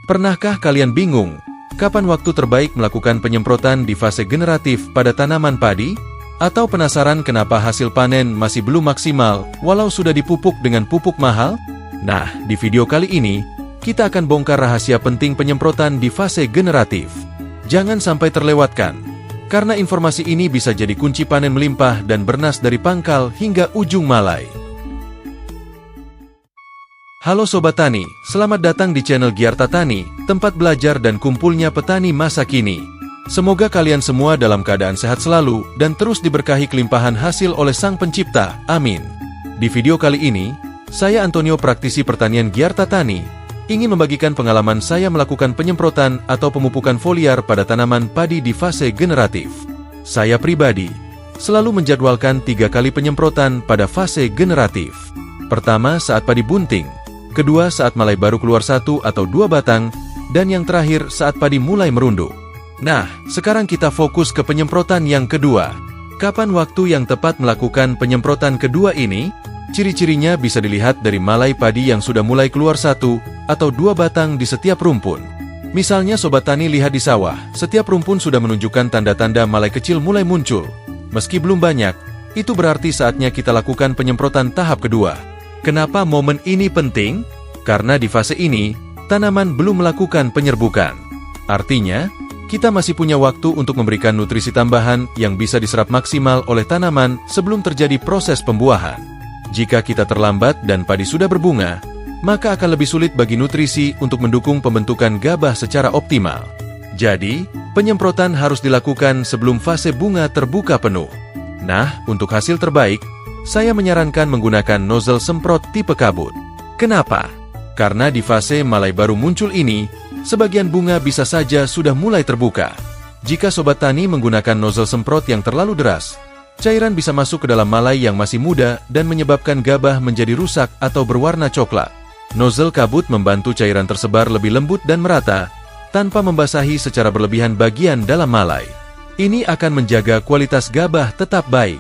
Pernahkah kalian bingung, kapan waktu terbaik melakukan penyemprotan di fase generatif pada tanaman padi? Atau penasaran kenapa hasil panen masih belum maksimal, walau sudah dipupuk dengan pupuk mahal? Nah, di video kali ini, kita akan bongkar rahasia penting penyemprotan di fase generatif. Jangan sampai terlewatkan, karena informasi ini bisa jadi kunci panen melimpah dan bernas dari pangkal hingga ujung malai. Halo Sobat Tani, selamat datang di channel Giarta Tani, tempat belajar dan kumpulnya petani masa kini. Semoga kalian semua dalam keadaan sehat selalu dan terus diberkahi kelimpahan hasil oleh Sang Pencipta, amin. Di video kali ini, saya Antonio praktisi pertanian Giarta Tani, ingin membagikan pengalaman saya melakukan penyemprotan atau pemupukan foliar pada tanaman padi di fase generatif. Saya pribadi, selalu menjadwalkan 3 kali penyemprotan pada fase generatif. Pertama saat padi bunting, kedua saat malai baru keluar 1 atau 2 batang, dan yang terakhir saat padi mulai merunduk. Nah, sekarang kita fokus ke penyemprotan yang kedua. Kapan waktu yang tepat melakukan penyemprotan kedua ini? Ciri-cirinya bisa dilihat dari malai padi yang sudah mulai keluar 1 atau 2 batang di setiap rumpun. Misalnya Sobat Tani lihat di sawah, setiap rumpun sudah menunjukkan tanda-tanda malai kecil mulai muncul. Meski belum banyak, itu berarti saatnya kita lakukan penyemprotan tahap kedua. Kenapa momen ini penting? Karena di fase ini, tanaman belum melakukan penyerbukan. Artinya, kita masih punya waktu untuk memberikan nutrisi tambahan yang bisa diserap maksimal oleh tanaman sebelum terjadi proses pembuahan. Jika kita terlambat dan padi sudah berbunga, maka akan lebih sulit bagi nutrisi untuk mendukung pembentukan gabah secara optimal. Jadi, penyemprotan harus dilakukan sebelum fase bunga terbuka penuh. Nah, untuk hasil terbaik, saya menyarankan menggunakan nozzle semprot tipe kabut. Kenapa? Karena di fase malai baru muncul ini, sebagian bunga bisa saja sudah mulai terbuka. Jika Sobat Tani menggunakan nozzle semprot yang terlalu deras, cairan bisa masuk ke dalam malai yang masih muda dan menyebabkan gabah menjadi rusak atau berwarna coklat. Nozzle kabut membantu cairan tersebar lebih lembut dan merata, tanpa membasahi secara berlebihan bagian dalam malai. Ini akan menjaga kualitas gabah tetap baik.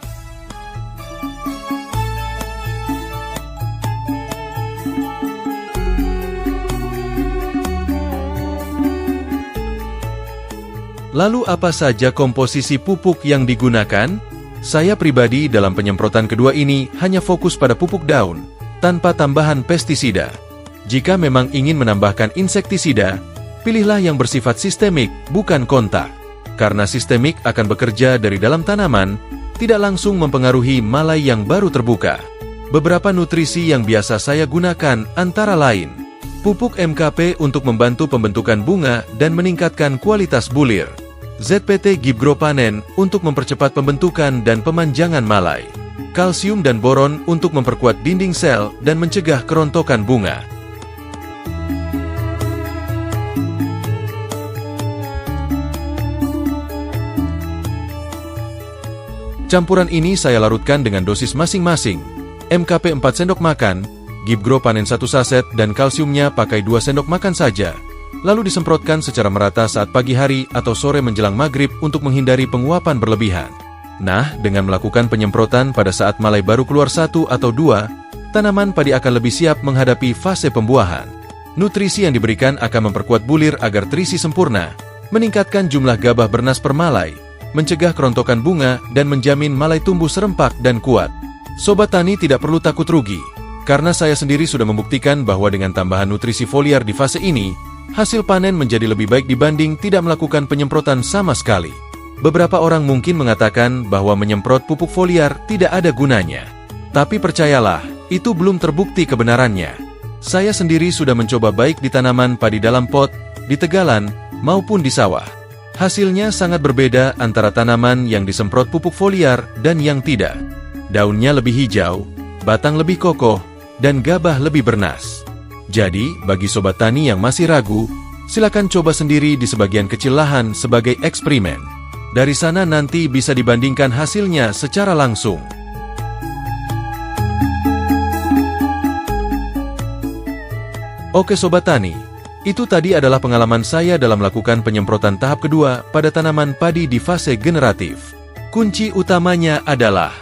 Lalu apa saja komposisi pupuk yang digunakan? Saya pribadi dalam penyemprotan kedua ini hanya fokus pada pupuk daun, tanpa tambahan pestisida. Jika memang ingin menambahkan insektisida, pilihlah yang bersifat sistemik, bukan kontak. Karena sistemik akan bekerja dari dalam tanaman, tidak langsung mempengaruhi malai yang baru terbuka. Beberapa nutrisi yang biasa saya gunakan antara lain, pupuk MKP untuk membantu pembentukan bunga dan meningkatkan kualitas bulir, ZPT Gibgro Panen untuk mempercepat pembentukan dan pemanjangan malai, kalsium dan boron untuk memperkuat dinding sel dan mencegah kerontokan bunga. Campuran ini saya larutkan dengan dosis masing-masing, MKP 4 sendok makan, Gibgro Panen 1 saset dan kalsiumnya pakai 2 sendok makan saja. Lalu disemprotkan secara merata saat pagi hari atau sore menjelang maghrib untuk menghindari penguapan berlebihan. Nah, dengan melakukan penyemprotan pada saat malai baru keluar 1 atau 2, tanaman padi akan lebih siap menghadapi fase pembuahan. Nutrisi yang diberikan akan memperkuat bulir agar terisi sempurna, meningkatkan jumlah gabah bernas per malai, mencegah kerontokan bunga, dan menjamin malai tumbuh serempak dan kuat. Sobat Tani tidak perlu takut rugi, karena saya sendiri sudah membuktikan bahwa dengan tambahan nutrisi foliar di fase ini, hasil panen menjadi lebih baik dibanding tidak melakukan penyemprotan sama sekali. Beberapa orang mungkin mengatakan bahwa menyemprot pupuk foliar tidak ada gunanya. Tapi percayalah, itu belum terbukti kebenarannya. Saya sendiri sudah mencoba baik di tanaman padi dalam pot, di tegalan, maupun di sawah. Hasilnya sangat berbeda antara tanaman yang disemprot pupuk foliar dan yang tidak. Daunnya lebih hijau, batang lebih kokoh, dan gabah lebih bernas. Jadi, bagi Sobat Tani yang masih ragu, silakan coba sendiri di sebagian kecil lahan sebagai eksperimen. Dari sana nanti bisa dibandingkan hasilnya secara langsung. Oke Sobat Tani, itu tadi adalah pengalaman saya dalam melakukan penyemprotan tahap kedua pada tanaman padi di fase generatif. Kunci utamanya adalah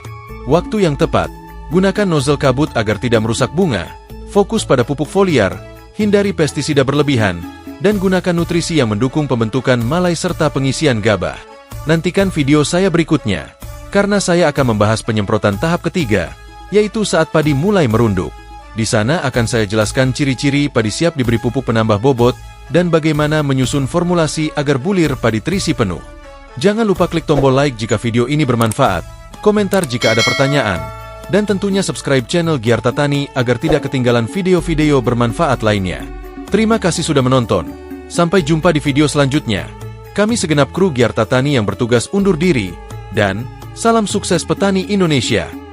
waktu yang tepat, gunakan nozzle kabut agar tidak merusak bunga, fokus pada pupuk foliar, hindari pestisida berlebihan, dan gunakan nutrisi yang mendukung pembentukan malai serta pengisian gabah. Nantikan video saya berikutnya, karena saya akan membahas penyemprotan tahap ketiga, yaitu saat padi mulai merunduk. Di sana akan saya jelaskan ciri-ciri padi siap diberi pupuk penambah bobot, dan bagaimana menyusun formulasi agar bulir padi terisi penuh. Jangan lupa klik tombol like jika video ini bermanfaat, komentar jika ada pertanyaan, dan tentunya subscribe channel Giarta Tani agar tidak ketinggalan video-video bermanfaat lainnya. Terima kasih sudah menonton. Sampai jumpa di video selanjutnya. Kami segenap kru Giarta Tani yang bertugas undur diri, dan salam sukses petani Indonesia.